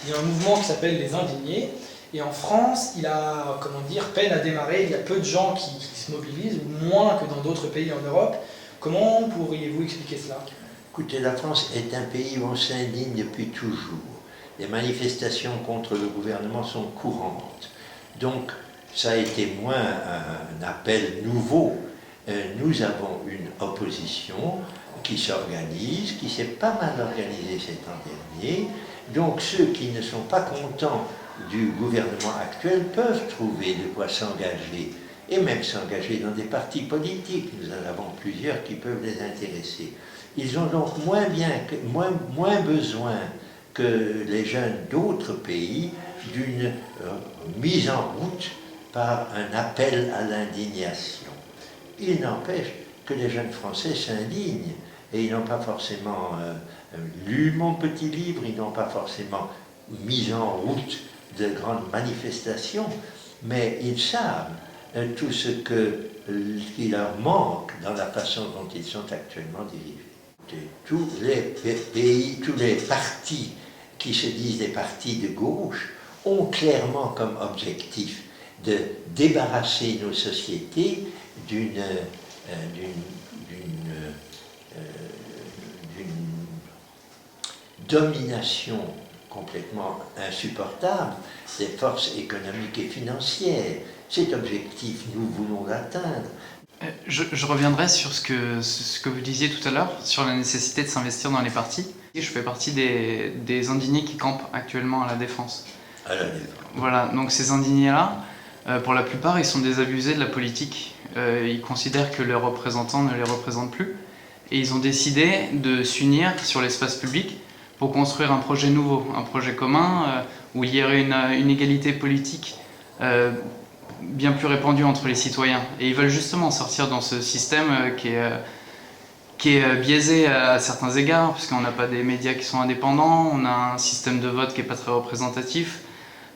il y a un mouvement qui s'appelle les Indignés, et en France, il a, comment dire, peine à démarrer, il y a peu de gens qui se mobilisent, moins que dans d'autres pays en Europe. Comment pourriez-vous expliquer cela? Écoutez, la France est un pays où on s'indigne depuis toujours. Les manifestations contre le gouvernement sont courantes. Donc, ça a été moins un appel nouveau. Nous avons une opposition qui s'organise, qui s'est pas mal organisée ces temps derniers. Donc, ceux qui ne sont pas contents du gouvernement actuel peuvent trouver de quoi s'engager, et même s'engager dans des partis politiques. Nous en avons plusieurs qui peuvent les intéresser. Ils ont donc moins besoin que les jeunes d'autres pays d'une mise en route par un appel à l'indignation. Il n'empêche que les jeunes Français s'indignent, et ils n'ont pas forcément lu mon petit livre, ils n'ont pas forcément mis en route de grandes manifestations, mais ils savent tout ce qui leur manque dans la façon dont ils sont actuellement dirigés. Tous les pays, tous les partis qui se disent des partis de gauche ont clairement comme objectif de débarrasser nos sociétés d'une domination complètement insupportable des forces économiques et financières. Cet objectif, nous voulons l'atteindre. Je reviendrai sur ce que vous disiez tout à l'heure, sur la nécessité de s'investir dans les partis. Je fais partie des indignés qui campent actuellement à la Défense. À la Défense. Voilà, donc ces indignés-là, pour la plupart, ils sont désabusés de la politique. Ils considèrent que leurs représentants ne les représentent plus. Et ils ont décidé de s'unir sur l'espace public pour construire un projet nouveau, un projet commun, où il y aurait une égalité politique bien plus répandue entre les citoyens. Et ils veulent justement sortir dans ce système qui est biaisé à certains égards, parce qu'on n'a pas des médias qui sont indépendants, on a un système de vote qui n'est pas très représentatif.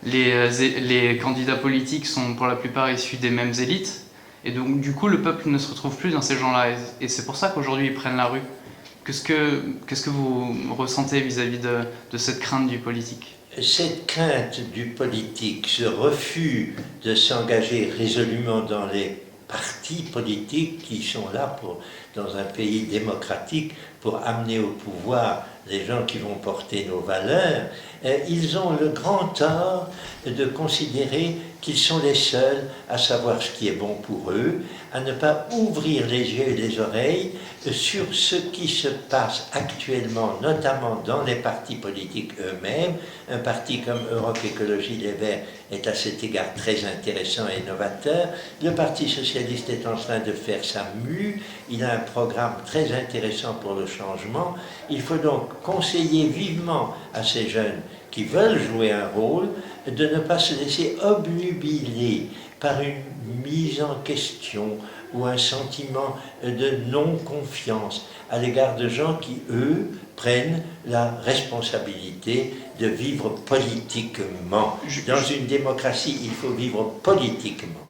Les candidats politiques sont pour la plupart issus des mêmes élites, et donc du coup le peuple ne se retrouve plus dans ces gens-là, et c'est pour ça qu'aujourd'hui ils prennent la rue. Qu'est-ce que vous ressentez vis-à-vis de cette crainte du politique? Cette crainte du politique, ce refus de s'engager résolument dans les partis politiques qui sont là dans un pays démocratique pour amener au pouvoir les gens qui vont porter nos valeurs, ils ont le grand tort de considérer qu'ils sont les seuls à savoir ce qui est bon pour eux, à ne pas ouvrir les yeux et les oreilles sur ce qui se passe actuellement, notamment dans les partis politiques eux-mêmes. Un parti comme Europe Écologie Les Verts est à cet égard très intéressant et novateur. Le Parti Socialiste est en train de faire sa mue, il a un programme très intéressant pour le changement. Il faut donc conseiller vivement à ces jeunes qui veulent jouer un rôle de ne pas se laisser obnubiler par une mise en question ou un sentiment de non-confiance à l'égard de gens qui, eux, prennent la responsabilité de vivre politiquement. Dans une démocratie, il faut vivre politiquement.